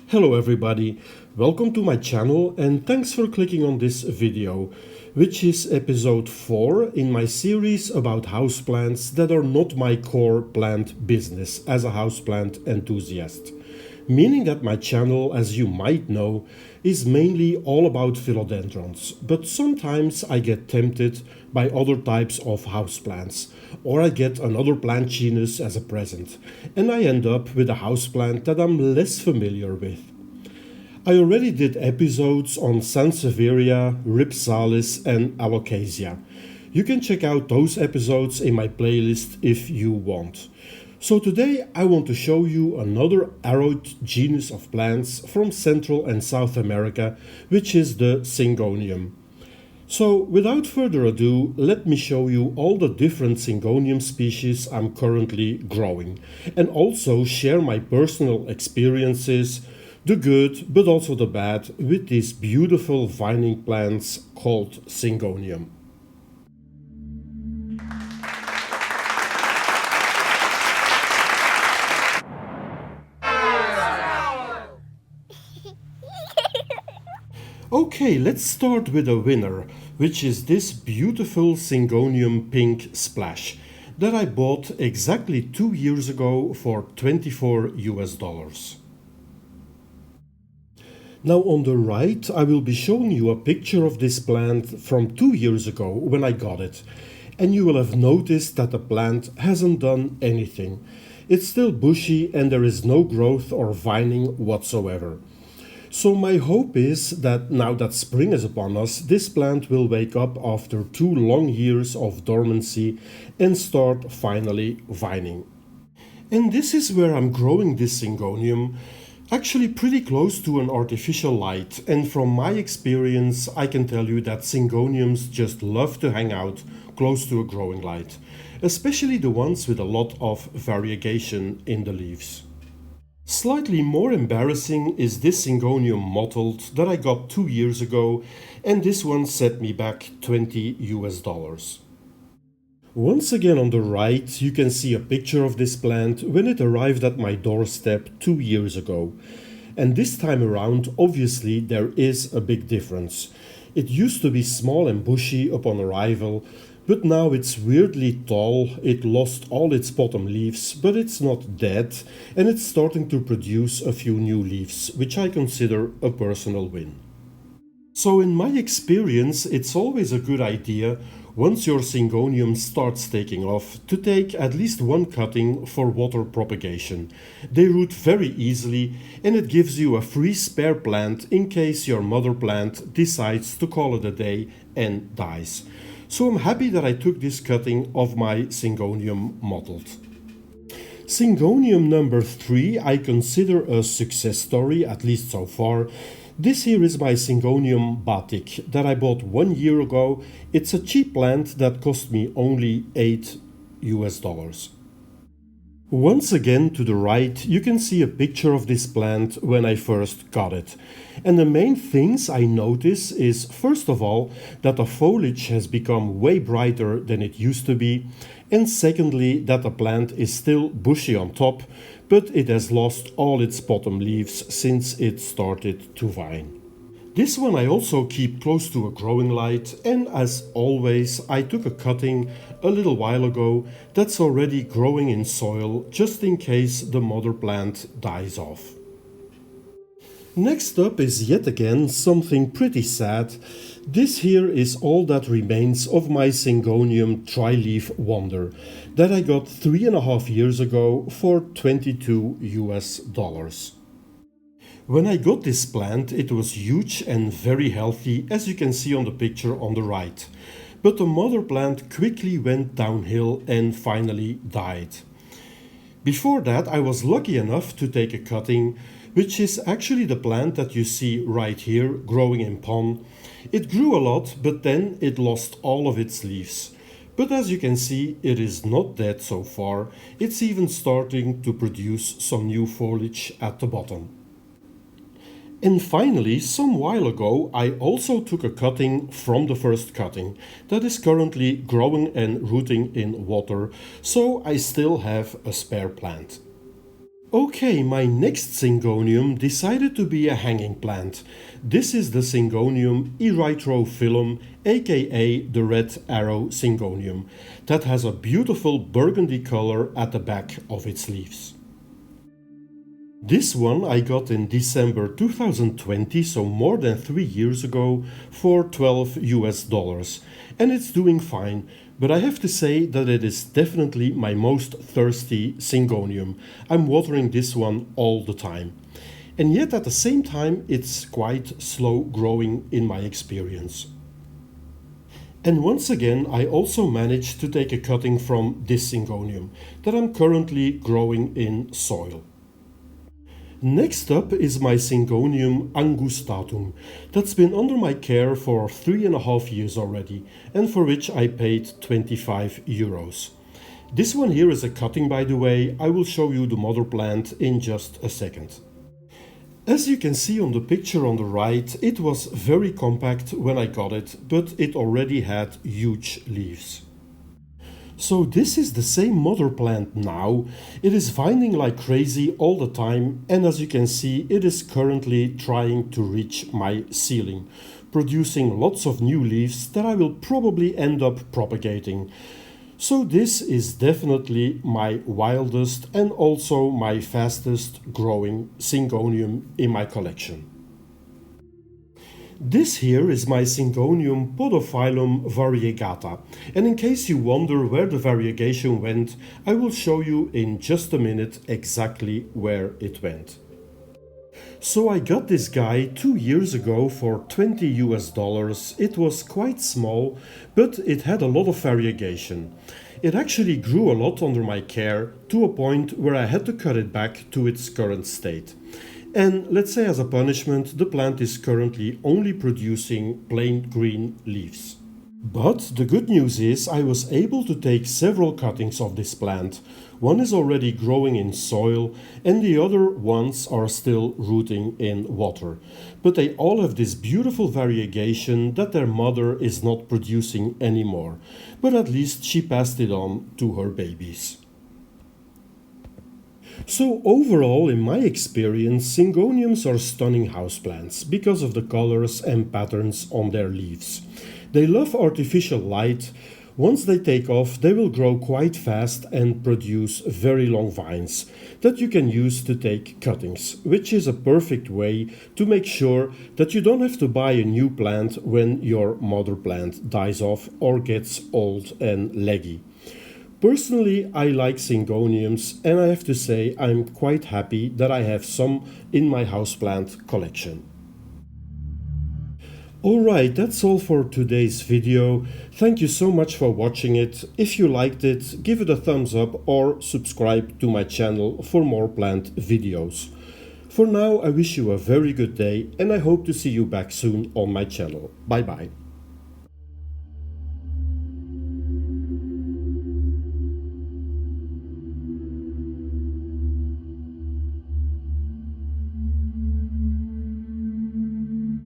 Hello everybody, welcome to my channel and thanks for clicking on this video, which is episode 4 in my series about houseplants that are not my core plant business as a houseplant enthusiast. Meaning that my channel, as you might know, is mainly all about philodendrons, but sometimes I get tempted by other types of houseplants, or I get another plant genus as a present, and I end up with a houseplant that I'm less familiar with. I already did episodes on Sansevieria, Rhipsalis and Alocasia. You can check out those episodes in my playlist if you want. So today I want to show you another arrowed genus of plants from Central and South America, which is the Syngonium. So without further ado, let me show you all the different Syngonium species I'm currently growing, and also share my personal experiences, the good but also the bad, with these beautiful vining plants called Syngonium. Okay, let's start with a winner, which is this beautiful Syngonium pink splash that I bought exactly 2 years ago for $24. Now on the right I will be showing you a picture of this plant from 2 years ago when I got it, and you will have noticed that the plant hasn't done anything. It's still bushy and there is no growth or vining whatsoever. So my hope is that now that spring is upon us, this plant will wake up after 2 long years of dormancy and start finally vining. And this is where I'm growing this Syngonium, actually pretty close to an artificial light, and from my experience I can tell you that Syngoniums just love to hang out close to a growing light, especially the ones with a lot of variegation in the leaves. Slightly more embarrassing is this Syngonium mottled that I got 2 years ago, and this one set me back $20. Once again on the right you can see a picture of this plant when it arrived at my doorstep 2 years ago. And this time around obviously there is a big difference. It used to be small and bushy upon arrival, but now it's weirdly tall. It lost all its bottom leaves, but it's not dead, and it's starting to produce a few new leaves, which I consider a personal win. So in my experience, it's always a good idea, once your Syngonium starts taking off, to take at least one cutting for water propagation. They root very easily, and it gives you a free spare plant in case your mother plant decides to call it a day and dies. So I'm happy that I took this cutting of my Syngonium mottled. Syngonium number 3 I consider a success story, at least so far. This here is my Syngonium batik that I bought 1 year ago. It's a cheap plant that cost me only $8. Once again to the right you can see a picture of this plant when I first got it. And the main things I notice is, first of all, that the foliage has become way brighter than it used to be, and secondly that the plant is still bushy on top, but it has lost all its bottom leaves since it started to vine. This one I also keep close to a growing light, and as always I took a cutting a little while ago that's already growing in soil just in case the mother plant dies off. Next up is yet again something pretty sad. This here is all that remains of my Syngonium trileaf wonder that I got 3.5 years ago for $22. When I got this plant, it was huge and very healthy, as you can see on the picture on the right. But the mother plant quickly went downhill and finally died. Before that, I was lucky enough to take a cutting, which is actually the plant that you see right here growing in pon. It grew a lot, but then it lost all of its leaves. But as you can see, it is not dead so far. It's even starting to produce some new foliage at the bottom. And finally, some while ago, I also took a cutting from the first cutting that is currently growing and rooting in water, so I still have a spare plant. Okay, my next Syngonium decided to be a hanging plant. This is the Syngonium erytrophyllum, aka the red arrow Syngonium, that has a beautiful burgundy color at the back of its leaves. This one I got in December 2020, so more than 3 years ago, for $12 and it's doing fine, but I have to say that it is definitely my most thirsty Syngonium. I'm watering this one all the time. And yet at the same time it's quite slow growing in my experience. And once again I also managed to take a cutting from this Syngonium that I'm currently growing in soil. Next up is my Syngonium angustatum, that's been under my care for 3.5 years already, and for which I paid 25 euros. This one here is a cutting, by the way. I will show you the mother plant in just a second. As you can see on the picture on the right, it was very compact when I got it, but it already had huge leaves. So this is the same mother plant now. It is veining like crazy all the time, and as you can see it is currently trying to reach my ceiling, producing lots of new leaves that I will probably end up propagating. So this is definitely my wildest and also my fastest growing Syngonium in my collection. This here is my Syngonium podophyllum variegata, and in case you wonder where the variegation went, I will show you in just a minute exactly where it went. So I got this guy 2 years ago for $20. It was quite small, but it had a lot of variegation. It actually grew a lot under my care, to a point where I had to cut it back to its current state. And let's say as a punishment, the plant is currently only producing plain green leaves. But the good news is I was able to take several cuttings of this plant. One is already growing in soil and the other ones are still rooting in water. But they all have this beautiful variegation that their mother is not producing anymore. But at least she passed it on to her babies. So overall, in my experience, Syngoniums are stunning houseplants because of the colors and patterns on their leaves. They love artificial light. Once they take off, they will grow quite fast and produce very long vines that you can use to take cuttings, which is a perfect way to make sure that you don't have to buy a new plant when your mother plant dies off or gets old and leggy. Personally, I like Syngoniums, and I have to say I'm quite happy that I have some in my houseplant collection. Alright, that's all for today's video. Thank you so much for watching it. If you liked it, give it a thumbs up or subscribe to my channel for more plant videos. For now, I wish you a very good day and I hope to see you back soon on my channel. Bye bye.